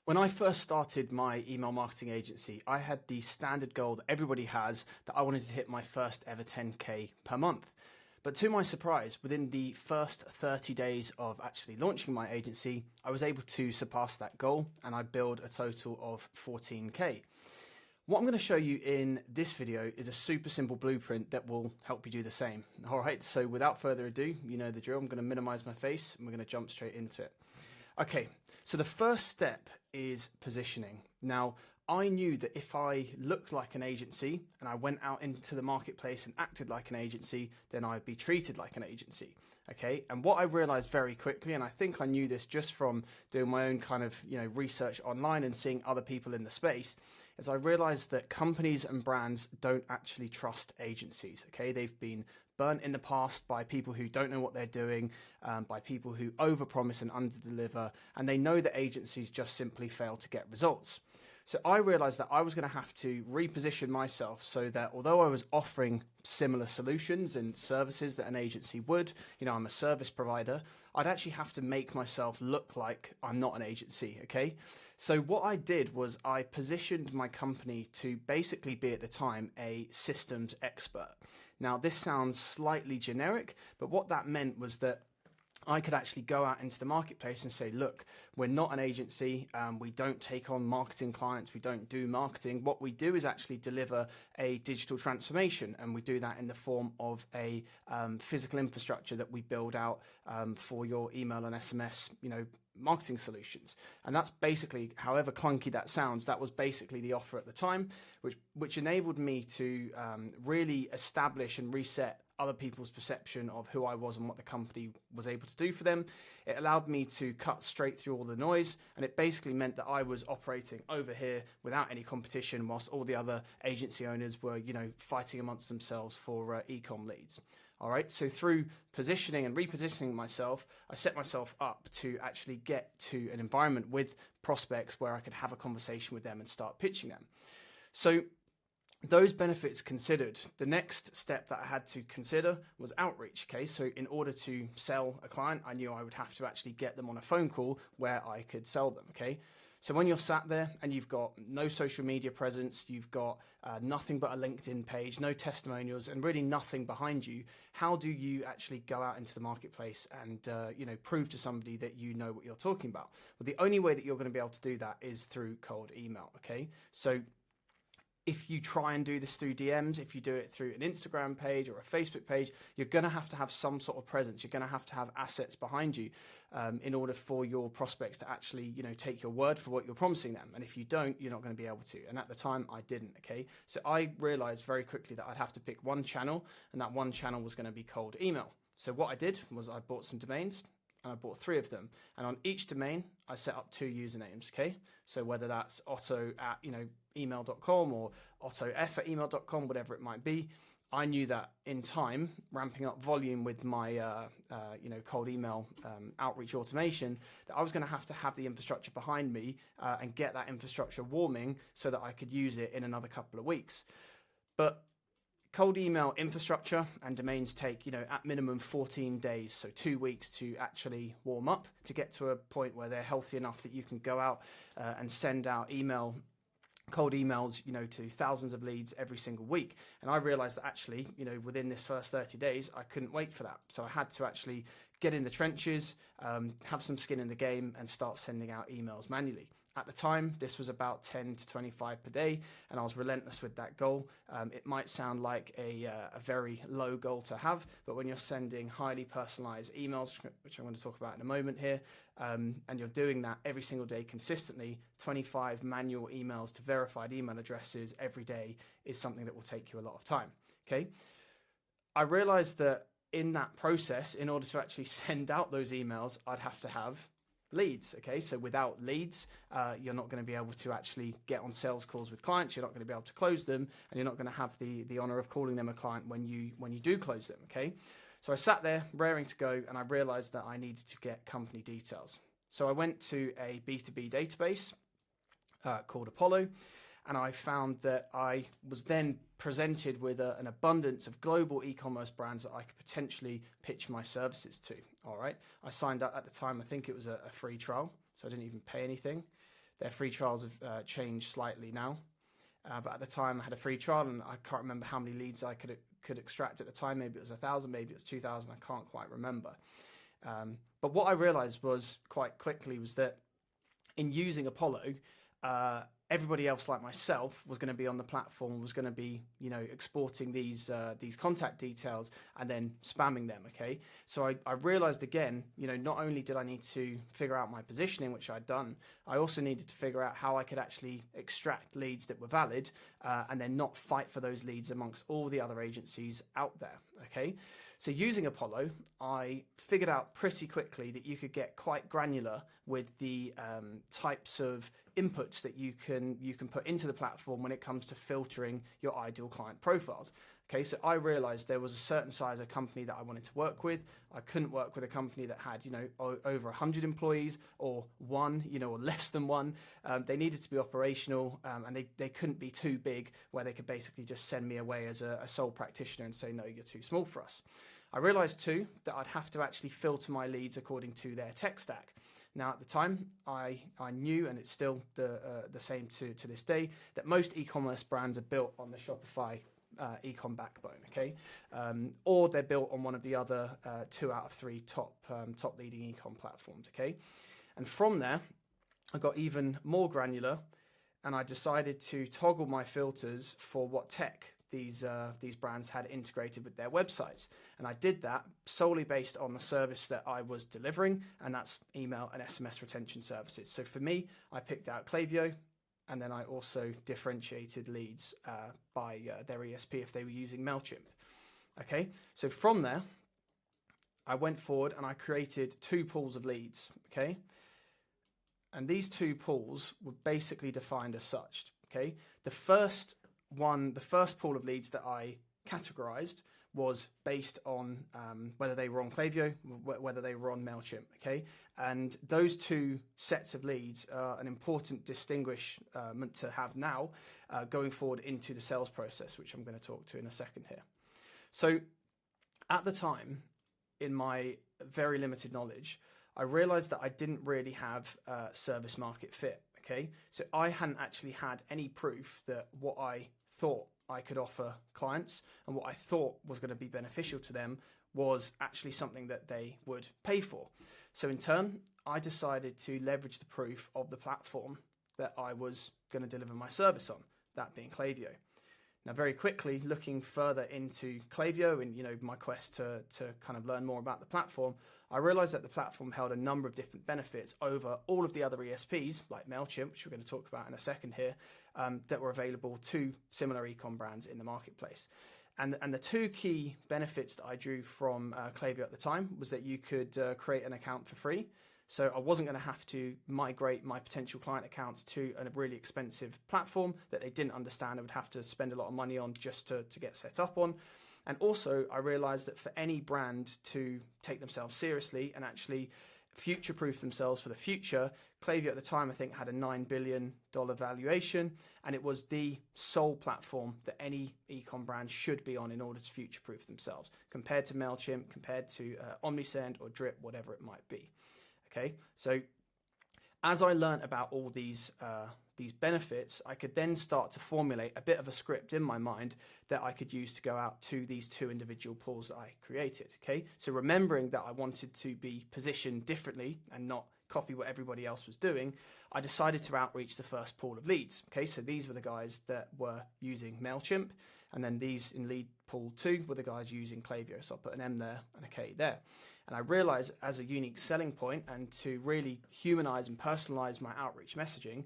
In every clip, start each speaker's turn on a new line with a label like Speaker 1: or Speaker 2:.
Speaker 1: When I first started my email marketing agency, I had the standard goal that everybody has that I wanted to hit my first ever 10K per month. But to my surprise, within the first 30 days of actually launching my agency, I was able to surpass that goal and I built a total of 14K. What I'm going to show you in this video is a super simple blueprint that will help you do the same. All right, so without further ado, you know the drill. I'm going to minimize my face and we're going to jump straight into it. Okay, so the first step is positioning. Now, I knew that if I looked like an agency and I went out into the marketplace and acted like an agency, then I'd be treated like an agency. Okay, and what I realized very quickly, and I think I knew this just from doing my own kind of research online and seeing other people in the space, is I realized that companies and brands don't actually trust agencies. Okay, they've been burnt in the past by people who don't know what they're doing, by people who overpromise and underdeliver, and they know that agencies just simply fail to get results. So I realized that I was going to have to reposition myself so that although I was offering similar solutions and services that an agency would, I'm a service provider, I'd actually have to make myself look like I'm not an agency, okay? So what I did was I positioned my company to basically be at the time a systems expert. Now this sounds slightly generic, but what that meant was that I could actually go out into the marketplace and say, look, we're not an agency, we don't take on marketing clients, we don't do marketing. What we do is actually deliver a digital transformation, and we do that in the form of a physical infrastructure that we build out for your email and SMS, marketing solutions. And that's basically, however clunky that sounds, that was basically the offer at the time, which enabled me to really establish and reset other people's perception of who I was and what the company was able to do for them. It allowed me to cut straight through all the noise, and it basically meant that I was operating over here without any competition, whilst all the other agency owners were, fighting amongst themselves for e-com leads. All right, so through positioning and repositioning myself, I set myself up to actually get to an environment with prospects where I could have a conversation with them and start pitching them. So those benefits considered, the next step that I had to consider was outreach. Okay, so in order to sell a client, I knew I would have to actually get them on a phone call where I could sell them. Okay, so when you're sat there and you've got no social media presence, you've got nothing but a LinkedIn page, no testimonials, and really nothing behind you, how do you actually go out into the marketplace and prove to somebody that you know what you're talking about? Well, the only way that you're going to be able to do that is through cold email. Okay, so if you try and do this through DMs, if you do it through an Instagram page or a Facebook page, you're going to have some sort of presence. You're going to have assets behind you in order for your prospects to actually, take your word for what you're promising them. And if you don't, you're not going to be able to. And at the time, I didn't, okay? So I realized very quickly that I'd have to pick one channel, and that one channel was going to be cold email. So what I did was I bought some domains, and I bought 3 of them. And on each domain, I set up 2 usernames, okay? So whether that's Otto at, email.com or ottof@email.com, whatever it might be, I knew that in time, ramping up volume with my, cold email outreach automation, that I was going to have the infrastructure behind me and get that infrastructure warming so that I could use it in another couple of weeks. But cold email infrastructure and domains take, at minimum 14 days, so 2 weeks to actually warm up, to get to a point where they're healthy enough that you can go out and send out cold emails, to thousands of leads every single week. And I realized that actually, within this first 30 days, I couldn't wait for that. So I had to actually get in the trenches, have some skin in the game, and start sending out emails manually. At the time, this was about 10 to 25 per day, and I was relentless with that goal. It might sound like a very low goal to have, but when you're sending highly personalized emails, which I'm going to talk about in a moment here, and you're doing that every single day consistently, 25 manual emails to verified email addresses every day is something that will take you a lot of time, okay? I realized that in that process, in order to actually send out those emails, I'd have to have leads. Okay, so without leads, you're not going to be able to actually get on sales calls with clients. You're not going to be able to close them, and you're not going to have the honor of calling them a client when you do close them. Okay, so I sat there raring to go, and I realized that I needed to get company details. So I went to a B2B database called Apollo, and I found that I was then presented with an abundance of global e-commerce brands that I could potentially pitch my services to. All right, I signed up at the time. I think it was a free trial, so I didn't even pay anything. Their free trials have changed slightly now. But at the time I had a free trial, and I can't remember how many leads I could extract at the time. Maybe it was 1,000, maybe it was 2,000. I can't quite remember. But what I realized was quite quickly was that in using Apollo, everybody else like myself was going to be on the platform, was going to be, exporting these contact details and then spamming them. Okay, so I realized again, not only did I need to figure out my positioning, which I'd done, I also needed to figure out how I could actually extract leads that were valid, and then not fight for those leads amongst all the other agencies out there. Okay. So using Apollo, I figured out pretty quickly that you could get quite granular with the types of inputs that you can put into the platform when it comes to filtering your ideal client profiles. Okay, so I realized there was a certain size of company that I wanted to work with. I couldn't work with a company that had, over 100 employees, or one, or less than one. They needed to be operational, and they couldn't be too big where they could basically just send me away as a sole practitioner and say, no, you're too small for us. I realized too that I'd have to actually filter my leads according to their tech stack. Now, at the time, I knew, and it's still the same to this day, that most e-commerce brands are built on the Shopify ecom backbone, okay, or they're built on one of the other 2 out of 3 top leading ecom platforms, okay. And from there, I got even more granular, and I decided to toggle my filters for what tech these brands had integrated with their websites. And I did that solely based on the service that I was delivering, and that's email and SMS retention services. So for me, I picked out Klaviyo, and then I also differentiated leads by their ESP if they were using MailChimp. Okay, so from there, I went forward and I created 2 pools of leads, okay? And these 2 pools were basically defined as such, okay? The first pool of leads that I categorized was based on whether they were on Klaviyo, whether they were on MailChimp, okay? And those 2 sets of leads are an important distinguishment to have now going forward into the sales process, which I'm going to talk to in a second here. So at the time, in my very limited knowledge, I realized that I didn't really have service market fit, okay? So I hadn't actually had any proof that what I thought I could offer clients and what I thought was going to be beneficial to them was actually something that they would pay for. So in turn, I decided to leverage the proof of the platform that I was going to deliver my service on, that being Klaviyo. Now, very quickly, looking further into Klaviyo and my quest to kind of learn more about the platform, I realized that the platform held a number of different benefits over all of the other ESPs, like MailChimp, which we're going to talk about in a second here, that were available to similar e-com brands in the marketplace. And the 2 key benefits that I drew from Klaviyo at the time was that you could create an account for free. So I wasn't going to have to migrate my potential client accounts to a really expensive platform that they didn't understand. I would have to spend a lot of money on just to get set up on. And also, I realized that for any brand to take themselves seriously and actually future-proof themselves for the future, Klaviyo at the time, I think, had a $9 billion valuation, and it was the sole platform that any e-com brand should be on in order to future-proof themselves, compared to MailChimp, compared to Omnisend or Drip, whatever it might be. Okay, so as I learned about all these benefits, I could then start to formulate a bit of a script in my mind that I could use to go out to these 2 individual pools that I created. Okay, so remembering that I wanted to be positioned differently and not copy what everybody else was doing, I decided to outreach the first pool of leads. Okay, so these were the guys that were using MailChimp, and then these in lead pool 2 were the guys using Klaviyo. So I'll put an M there and a K there. And I realized as a unique selling point and to really humanize and personalize my outreach messaging,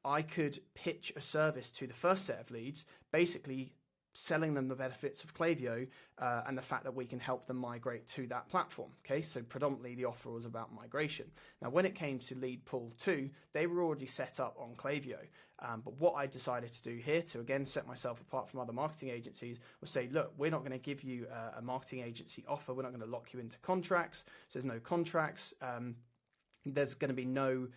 Speaker 1: I could pitch a service to the first set of leads, basically selling them the benefits of Klaviyo and the fact that we can help them migrate to that platform. Okay, so predominantly the offer was about migration. Now, when it came to lead pool 2, they were already set up on Klaviyo. But what I decided to do here to again set myself apart from other marketing agencies was say, look, we're not going to give you a marketing agency offer. We're not going to lock you into contracts. So there's no contracts. There's going to be no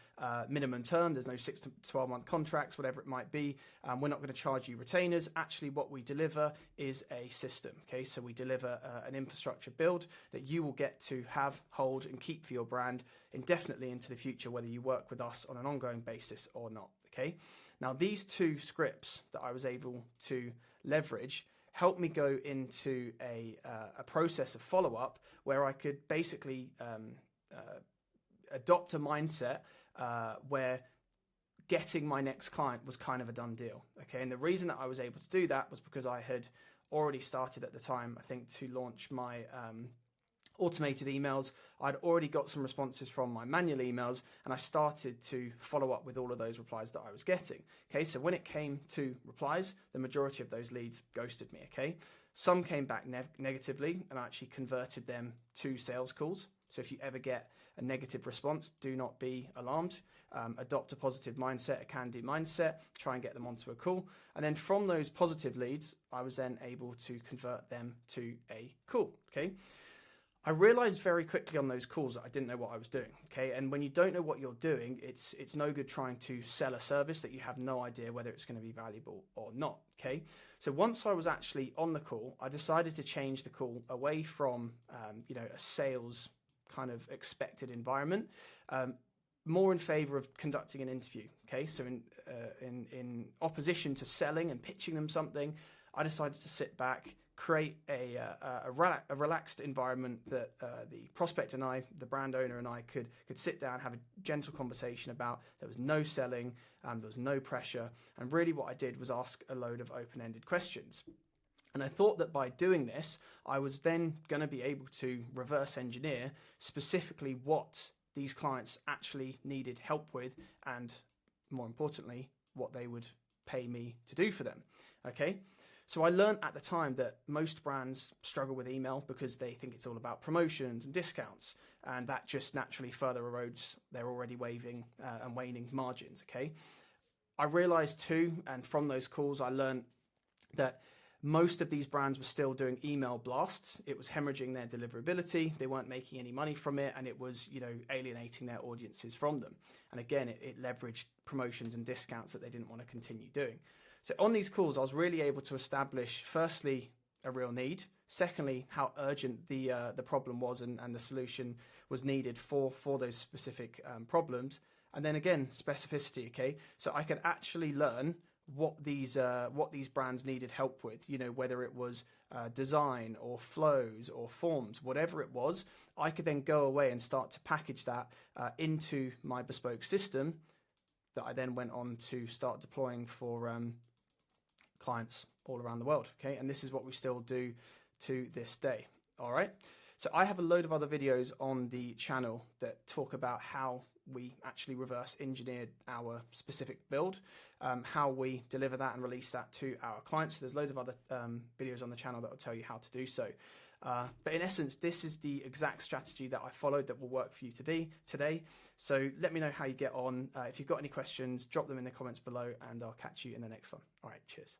Speaker 1: minimum term. There's no 6 to 12-month contracts, whatever it might be. We're not going to charge you retainers. Actually, what we deliver is a system. Okay, so we deliver an infrastructure build that you will get to have, hold, and keep for your brand indefinitely into the future, whether you work with us on an ongoing basis or not. Okay, now these 2 scripts that I was able to leverage helped me go into a process of follow-up where I could basically adopt a mindset where getting my next client was kind of a done deal. Okay, and the reason that I was able to do that was because I had already started at the time, I think, to launch my automated emails. I'd already got some responses from my manual emails, and I started to follow up with all of those replies that I was getting. Okay, so when it came to replies, the majority of those leads ghosted me. Okay, some came back negatively, and I actually converted them to sales calls. So if you ever get a negative response, do not be alarmed. Adopt a positive mindset, a can-do mindset, try and get them onto a call. And then from those positive leads, I was then able to convert them to a call, okay? I realized very quickly on those calls that I didn't know what I was doing, okay? And when you don't know what you're doing, it's no good trying to sell a service that you have no idea whether it's going to be valuable or not, okay? So once I was actually on the call, I decided to change the call away from, a sales kind of expected environment, more in favor of conducting an interview. Okay, so in opposition to selling and pitching them something, I decided to sit back, create a relaxed environment that the prospect and I, the brand owner and I, could sit down, have a gentle conversation about. There was no selling, there was no pressure, and really what I did was ask a load of open-ended questions. And I thought that by doing this, I was then going to be able to reverse engineer specifically what these clients actually needed help with, and more importantly, what they would pay me to do for them. Okay. So I learned at the time that most brands struggle with email because they think it's all about promotions and discounts, and that just naturally further erodes their already waning margins. Okay. I realized too, and from those calls, I learned that most of these brands were still doing email blasts. It was hemorrhaging their deliverability. They weren't making any money from it, and it was, alienating their audiences from them. And again, it leveraged promotions and discounts that they didn't want to continue doing. So on these calls, I was really able to establish, firstly, a real need. Secondly, how urgent the problem was and the solution was needed for those specific problems. And then again, specificity. Okay, so I could actually learn what these brands needed help with, whether it was design or flows or forms, whatever it was. I could then go away and start to package that into my bespoke system that I then went on to start deploying for clients all around the world. Okay, and this is what we still do to this day. All right, so I have a load of other videos on the channel that talk about how we actually reverse engineered our specific build, how we deliver that and release that to our clients. So there's loads of other videos on the channel that will tell you how to do so. But in essence, this is the exact strategy that I followed that will work for you today. So let me know how you get on. If you've got any questions, drop them in the comments below, and I'll catch you in the next one. All right, cheers.